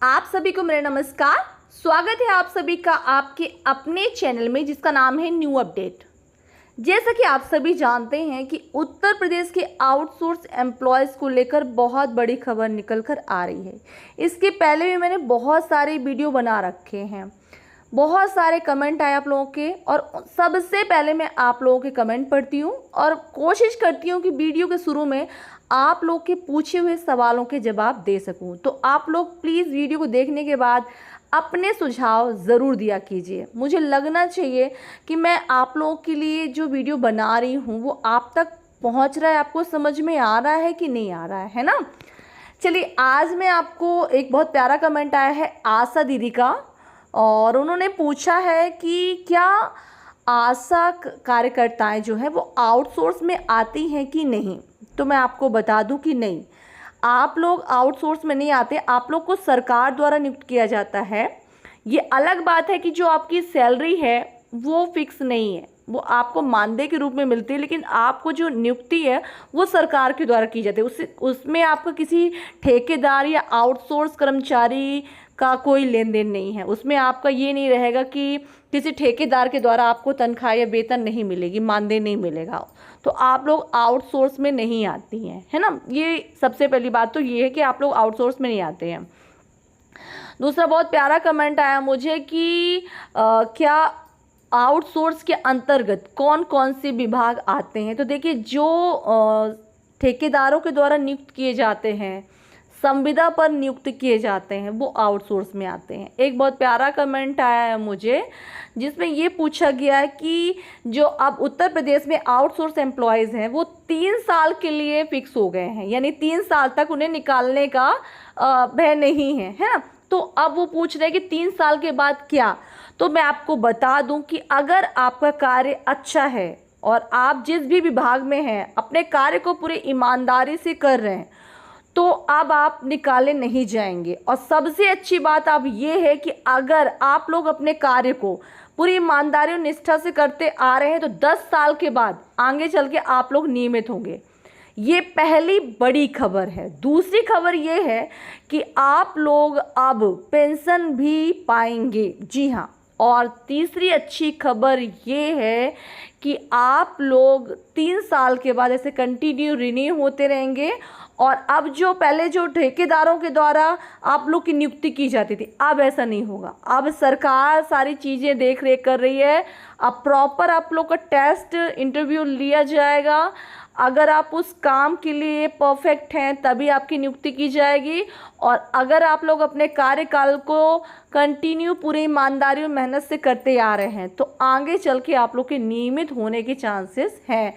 आप सभी को मेरा नमस्कार। स्वागत है आप सभी का आपके अपने चैनल में जिसका नाम है न्यू अपडेट। जैसा कि आप सभी जानते हैं कि उत्तर प्रदेश के आउटसोर्स एम्प्लॉयज़ को लेकर बहुत बड़ी खबर निकल कर आ रही है। इसके पहले भी मैंने बहुत सारे वीडियो बना रखे हैं, बहुत सारे कमेंट आए आप लोगों के, और सबसे पहले मैं आप लोगों के कमेंट पढ़ती हूँ और कोशिश करती हूँ कि वीडियो के शुरू में आप लोग के पूछे हुए सवालों के जवाब दे सकूँ। तो आप लोग प्लीज़ वीडियो को देखने के बाद अपने सुझाव ज़रूर दिया कीजिए। मुझे लगना चाहिए कि मैं आप लोगों के लिए जो वीडियो बना रही हूँ वो आप तक पहुँच रहा है, आपको समझ में आ रहा है कि नहीं आ रहा है ना। चलिए, आज मैं आपको एक बहुत प्यारा कमेंट आया है आशा दीदी का, और उन्होंने पूछा है कि क्या आशा कार्यकर्ताएं जो है वो आउटसोर्स में आती हैं कि नहीं। तो मैं आपको बता दूं कि नहीं, आप लोग आउटसोर्स में नहीं आते, आप लोग को सरकार द्वारा नियुक्त किया जाता है। ये अलग बात है कि जो आपकी सैलरी है वो फिक्स नहीं है, वो आपको मानदेय के रूप में मिलती है, लेकिन आपको जो नियुक्ति है वो सरकार के द्वारा की जाती है। उसमें आपका किसी ठेकेदार या आउटसोर्स कर्मचारी का कोई लेन देन नहीं है। उसमें आपका ये नहीं रहेगा कि किसी ठेकेदार के द्वारा आपको तनख्वाह या वेतन नहीं मिलेगी, मानदेय नहीं मिलेगा। तो आप लोग आउटसोर्स में नहीं आती हैं, है ना। ये सबसे पहली बात तो ये है कि आप लोग आउटसोर्स में नहीं आते हैं। दूसरा बहुत प्यारा कमेंट आया मुझे कि क्या आउटसोर्स के अंतर्गत कौन कौन से विभाग आते हैं। तो देखिए, जो ठेकेदारों के द्वारा नियुक्त किए जाते हैं, संविदा पर नियुक्त किए जाते हैं, वो आउटसोर्स में आते हैं। एक बहुत प्यारा कमेंट आया है मुझे जिसमें ये पूछा गया है कि जो अब उत्तर प्रदेश में आउटसोर्स एम्प्लॉयज़ हैं वो 3 साल के लिए फिक्स हो गए हैं, यानी 3 साल तक उन्हें निकालने का भय नहीं है ना। तो अब वो पूछ रहे हैं कि 3 साल के बाद क्या। तो मैं आपको बता दूं कि अगर आपका कार्य अच्छा है और आप जिस भी विभाग में हैं अपने कार्य को पूरी ईमानदारी से कर रहे हैं तो अब आप निकाले नहीं जाएंगे। और सबसे अच्छी बात अब ये है कि अगर आप लोग अपने कार्य को पूरी ईमानदारी और निष्ठा से करते आ रहे हैं तो 10 साल के बाद आगे चल के आप लोग नियमित होंगे। ये पहली बड़ी खबर है। दूसरी खबर ये है कि आप लोग अब पेंशन भी पाएंगे, जी हाँ। और तीसरी अच्छी खबर ये है कि आप लोग 3 साल के बाद ऐसे कंटिन्यू रिन्यू होते रहेंगे। और अब जो पहले जो ठेकेदारों के द्वारा आप लोग की नियुक्ति की जाती थी, अब ऐसा नहीं होगा। अब सरकार सारी चीज़ें देख रेख कर रही है। अब प्रॉपर आप लोग का टेस्ट इंटरव्यू लिया जाएगा। अगर आप उस काम के लिए परफेक्ट हैं तभी आपकी नियुक्ति की जाएगी। और अगर आप लोग अपने कार्यकाल को कंटिन्यू पूरी ईमानदारी और मेहनत से करते आ रहे हैं तो आगे चल के आप लोग के नियमित होने के चांसेस हैं।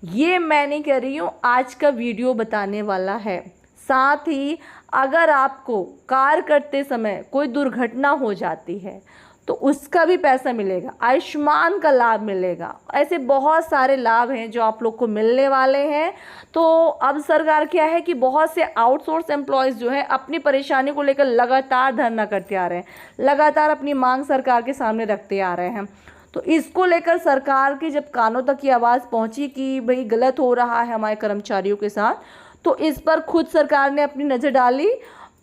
ये मैं नहीं कह रही हूँ, आज का वीडियो बताने वाला है। साथ ही अगर आपको कार्य करते समय कोई दुर्घटना हो जाती है तो उसका भी पैसा मिलेगा, आयुष्मान का लाभ मिलेगा। ऐसे बहुत सारे लाभ हैं जो आप लोग को मिलने वाले हैं। तो अब सरकार क्या है कि बहुत से आउटसोर्स एम्प्लॉयज़ जो हैं अपनी परेशानी को लेकर लगातार धरना करते आ रहे हैं, लगातार अपनी मांग सरकार के सामने रखते आ रहे हैं। तो इसको लेकर सरकार की जब कानों तक ये आवाज़ पहुंची कि भाई गलत हो रहा है हमारे कर्मचारियों के साथ, तो इस पर खुद सरकार ने अपनी नज़र डाली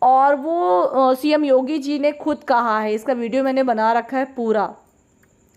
और वो सीएम योगी जी ने खुद कहा है, इसका वीडियो मैंने बना रखा है पूरा।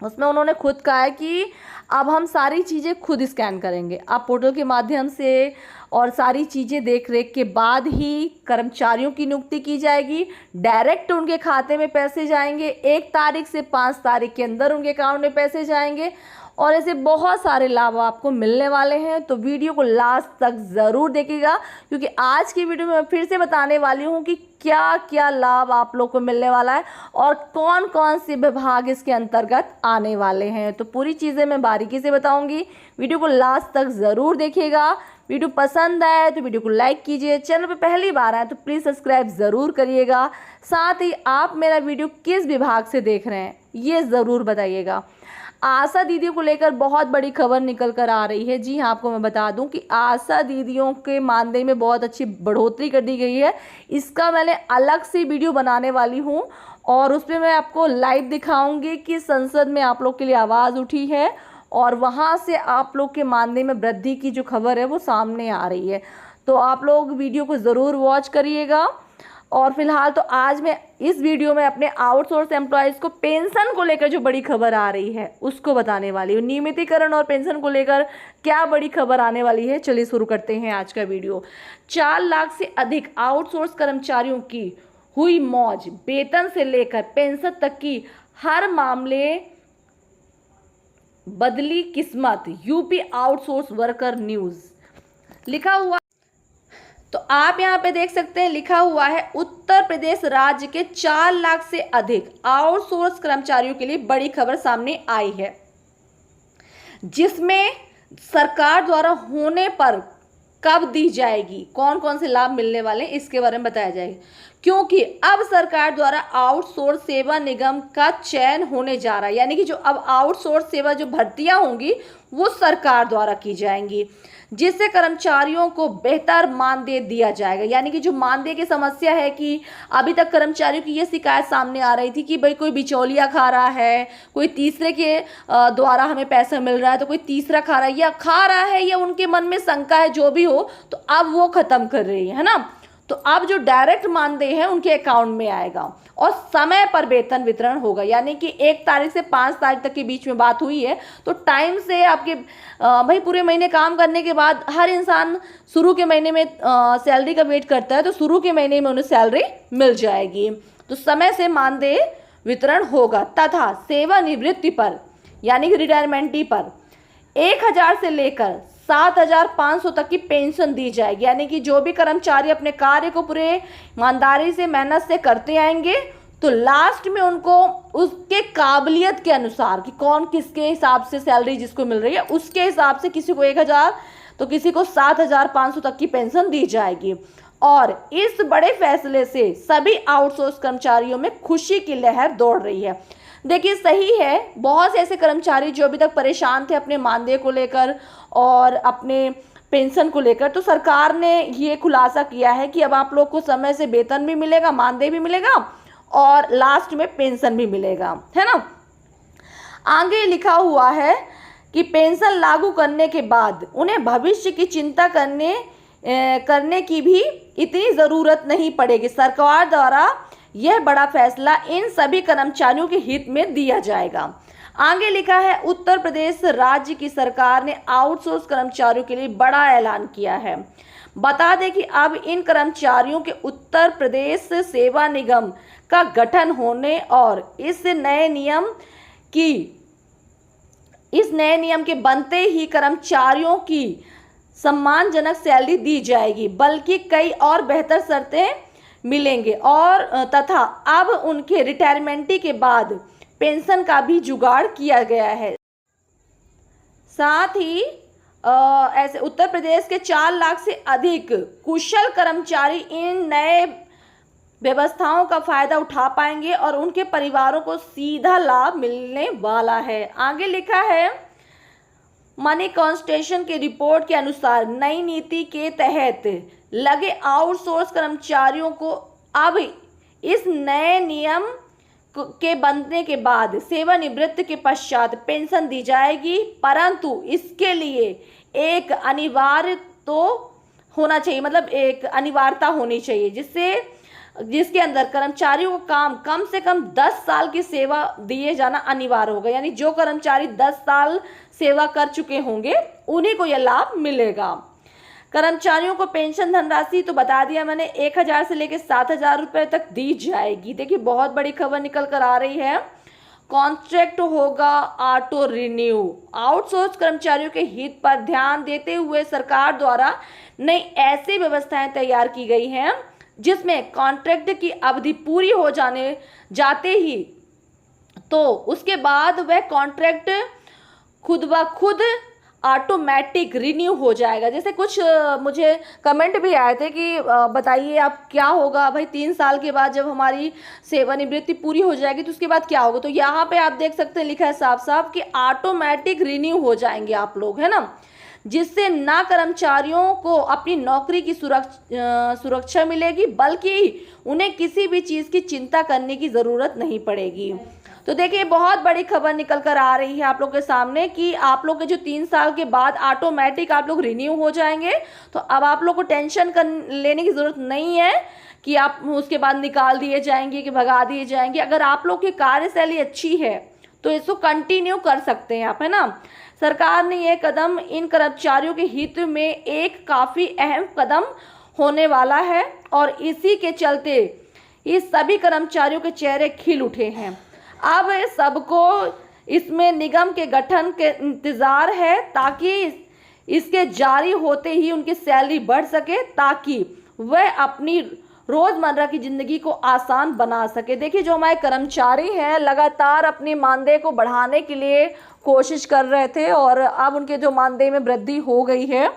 उसमें उन्होंने खुद कहा है कि अब हम सारी चीज़ें खुद स्कैन करेंगे, आप पोर्टल के माध्यम से, और सारी चीज़ें देख रेख के बाद ही कर्मचारियों की नियुक्ति की जाएगी। डायरेक्ट उनके खाते में पैसे जाएंगे, 1 तारीख से 5 तारीख के अंदर उनके अकाउंट में पैसे जाएंगे। और ऐसे बहुत सारे लाभ आपको मिलने वाले हैं। तो वीडियो को लास्ट तक ज़रूर देखिएगा, क्योंकि आज की वीडियो में मैं फिर से बताने वाली हूँ कि क्या क्या लाभ आप लोग को मिलने वाला है और कौन कौन से विभाग इसके अंतर्गत आने वाले हैं। तो पूरी चीज़ें मैं बारीकी से बताऊँगी, वीडियो को लास्ट तक ज़रूर देखिएगा। वीडियो पसंद आए तो वीडियो को लाइक कीजिए, चैनल पर पहली बार आए तो प्लीज़ सब्सक्राइब ज़रूर करिएगा। साथ ही आप मेरा वीडियो किस विभाग से देख रहे हैं ये ज़रूर बताइएगा। आशा दीदियों को लेकर बहुत बड़ी खबर निकल कर आ रही है। जी हाँ, आपको मैं बता दूं कि आशा दीदियों के मानदेय में बहुत अच्छी बढ़ोतरी कर दी गई है। इसका मैंने अलग से वीडियो बनाने वाली हूं और उसमें मैं आपको लाइव दिखाऊंगी कि संसद में आप लोग के लिए आवाज़ उठी है और वहां से आप लोग के मानदेय में वृद्धि की जो खबर है वो सामने आ रही है। तो आप लोग वीडियो को ज़रूर वॉच करिएगा। और फिलहाल तो आज मैं इस वीडियो में अपने आउटसोर्स एम्प्लॉयज़ को पेंशन को लेकर जो बड़ी खबर आ रही है उसको बताने वाली हूँ। नियमितीकरण और पेंशन को लेकर क्या बड़ी खबर आने वाली है, चलिए शुरू करते हैं आज का वीडियो। 4 लाख से अधिक आउटसोर्स कर्मचारियों की हुई मौज, वेतन से लेकर पेंशन तक की हर मामले बदली किस्मत, यूपी आउटसोर्स वर्कर न्यूज़ लिखा हुआ। तो आप यहाँ पे देख सकते हैं लिखा हुआ है उत्तर प्रदेश राज्य के 4 लाख से अधिक आउटसोर्स कर्मचारियों के लिए बड़ी खबर सामने आई है, जिसमें सरकार द्वारा होने पर कब दी जाएगी, कौन कौन से लाभ मिलने वाले इसके बारे में बताया जाएगा। क्योंकि अब सरकार द्वारा आउटसोर्स सेवा निगम का चयन होने जा रहा है, यानी कि जो अब आउटसोर्स सेवा जो भर्तियां होंगी वो सरकार द्वारा की जाएंगी, जिससे कर्मचारियों को बेहतर मानदेय दिया जाएगा। यानी कि जो मानदेय की समस्या है कि अभी तक कर्मचारियों की ये शिकायत सामने आ रही थी कि भाई कोई बिचौलिया खा रहा है, कोई तीसरे के द्वारा हमें पैसा मिल रहा है, तो कोई तीसरा खा रहा है या उनके मन में शंका है, जो भी हो, तो अब वो खत्म कर रही है ना। तो अब जो डायरेक्ट मानदेय है उनके अकाउंट में आएगा और समय पर वेतन वितरण होगा। यानी कि 1 तारीख से 5 तारीख तक के बीच में बात हुई है, तो टाइम से आपके भाई पूरे महीने काम करने के बाद हर इंसान शुरू के महीने में सैलरी का वेट करता है, तो शुरू के महीने में उन्हें सैलरी मिल जाएगी। तो समय से मानदेय वितरण होगा तथा सेवानिवृत्ति पर यानी कि रिटायरमेंटी पर 1000 से लेकर 7500 तक की पेंशन दी जाएगी। यानी कि जो भी कर्मचारी अपने कार्य को पूरे ईमानदारी से मेहनत से करते आएंगे तो लास्ट में उनको उसके काबिलियत के अनुसार कि कौन किसके हिसाब से सैलरी जिसको मिल रही है उसके हिसाब से किसी को 1000 तो किसी को 7500 तक की पेंशन दी जाएगी। और इस बड़े फैसले से सभी आउटसोर्स कर्मचारियों में खुशी की लहर दौड़ रही है। देखिए सही है, बहुत से ऐसे कर्मचारी जो अभी तक परेशान थे अपने मानदेय को लेकर और अपने पेंशन को लेकर, तो सरकार ने ये खुलासा किया है कि अब आप लोग को समय से वेतन भी मिलेगा, मानदेय भी मिलेगा और लास्ट में पेंशन भी मिलेगा, है ना। आगे लिखा हुआ है कि पेंशन लागू करने के बाद उन्हें भविष्य की चिंता करने की भी इतनी ज़रूरत नहीं पड़ेगी। सरकार द्वारा यह बड़ा फैसला इन सभी कर्मचारियों के हित में दिया जाएगा। आगे लिखा है उत्तर प्रदेश राज्य की सरकार ने आउटसोर्स कर्मचारियों के लिए बड़ा ऐलान किया है। बता दें कि अब इन कर्मचारियों के उत्तर प्रदेश सेवा निगम का गठन होने और इस नए नियम के बनते ही कर्मचारियों की सम्मानजनक सैलरी दी जाएगी, बल्कि कई और बेहतर शर्तें मिलेंगे और तथा अब उनके रिटायरमेंटी के बाद पेंशन का भी जुगाड़ किया गया है। साथ ही ऐसे उत्तर प्रदेश के 4 लाख से अधिक कुशल कर्मचारी इन नए व्यवस्थाओं का फायदा उठा पाएंगे और उनके परिवारों को सीधा लाभ मिलने वाला है। आगे लिखा है मनी कॉन्स्टेशन की रिपोर्ट के अनुसार नई नीति के तहत लगे आउटसोर्स कर्मचारियों को अब इस नए नियम के बनने के बाद सेवानिवृत्ति के पश्चात पेंशन दी जाएगी, परंतु इसके लिए एक अनिवार्य तो होना चाहिए, मतलब एक अनिवार्यता होनी चाहिए जिसके अंदर कर्मचारियों को कम से कम 10 साल की सेवा दिए जाना अनिवार्य होगा। यानी जो कर्मचारी 10 साल सेवा कर चुके होंगे उन्हीं को यह लाभ मिलेगा। कर्मचारियों को पेंशन धनराशि तो बता दिया मैंने 1000 से लेकर 7000 रुपये तक दी जाएगी। देखिए बहुत बड़ी खबर निकल कर आ रही है। कॉन्ट्रैक्ट होगा ऑटो रिन्यू। आउटसोर्स कर्मचारियों के हित पर ध्यान देते हुए सरकार द्वारा नई ऐसी व्यवस्थाएं तैयार की गई हैं जिसमें कॉन्ट्रैक्ट की अवधि पूरी हो जाते ही तो उसके बाद वह कॉन्ट्रैक्ट खुद ब खुद ऑटोमेटिक रिन्यू हो जाएगा। जैसे कुछ मुझे कमेंट भी आए थे कि बताइए आप क्या होगा भाई 3 साल के बाद जब हमारी सेवानिवृत्ति पूरी हो जाएगी तो उसके बाद क्या होगा। तो यहाँ पे आप देख सकते हैं लिखा है साफ साफ कि ऑटोमेटिक रिन्यू हो जाएंगे आप लोग, है ना, जिससे ना कर्मचारियों को अपनी नौकरी की सुरक्षा मिलेगी बल्कि उन्हें किसी भी चीज़ की चिंता करने की ज़रूरत नहीं पड़ेगी। तो देखिए बहुत बड़ी खबर निकल कर आ रही है आप लोग के सामने कि आप लोग के जो 3 साल के बाद ऑटोमेटिक आप लोग रिन्यू हो जाएंगे। तो अब आप लोग को टेंशन लेने की ज़रूरत नहीं है कि आप उसके बाद निकाल दिए जाएंगे कि भगा दिए जाएंगे। अगर आप लोग की कार्यशैली अच्छी है तो इसको कंटिन्यू कर सकते हैं आप, है ना। सरकार ने यह कदम इन कर्मचारियों के हित में एक काफ़ी अहम कदम होने वाला है और इसी के चलते इस सभी कर्मचारियों के चेहरे खिल उठे हैं। अब सबको इसमें निगम के गठन के इंतज़ार है ताकि इसके जारी होते ही उनकी सैलरी बढ़ सके, ताकि वह अपनी रोज़मर्रा की ज़िंदगी को आसान बना सके। देखिए, जो हमारे कर्मचारी हैं लगातार अपनी मानदेय को बढ़ाने के लिए कोशिश कर रहे थे और अब उनके जो मानदेय में वृद्धि हो गई है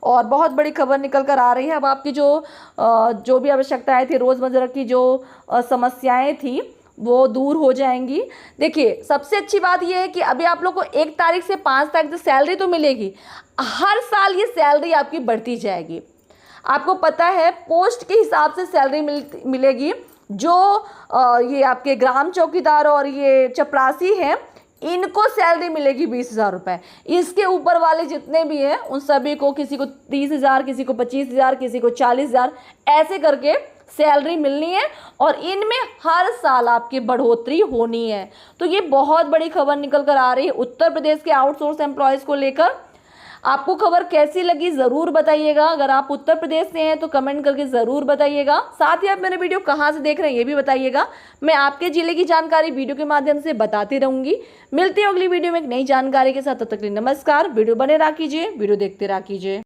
और बहुत बड़ी खबर निकल कर आ रही है। अब आपकी जो भी आवश्यकताएं थी, रोज़मर्रा की जो समस्याएं थी, वो दूर हो जाएंगी। देखिए, सबसे अच्छी बात यह है कि अभी आप लोग को 1 तारीख से 5 तारीख तक सैलरी तो मिलेगी। हर साल ये सैलरी आपकी बढ़ती जाएगी। आपको पता है पोस्ट के हिसाब से सैलरी मिलेगी। जो ये आपके ग्राम चौकीदार और ये चपरासी हैं, इनको सैलरी मिलेगी 20,000 रुपये। इसके ऊपर वाले जितने भी हैं उन सभी को, किसी को 30,000, किसी को 25,000, किसी को 40,000, ऐसे करके सैलरी मिलनी है और इनमें हर साल आपकी बढ़ोतरी होनी है। तो ये बहुत बड़ी खबर निकल कर आ रही है उत्तर प्रदेश के आउटसोर्स एम्प्लॉयज़ को लेकर। आपको खबर कैसी लगी ज़रूर बताइएगा। अगर आप उत्तर प्रदेश से हैं तो कमेंट करके ज़रूर बताइएगा। साथ ही आप मेरे वीडियो कहाँ से देख रहे हैं ये भी बताइएगा। मैं आपके ज़िले की जानकारी वीडियो के माध्यम से बताती रहूँगी। मिलती हूँ अगली वीडियो में एक नई जानकारी के साथ। तब तक के लिए नमस्कार। वीडियो बने रहा कीजिए, वीडियो देखते रहा कीजिए।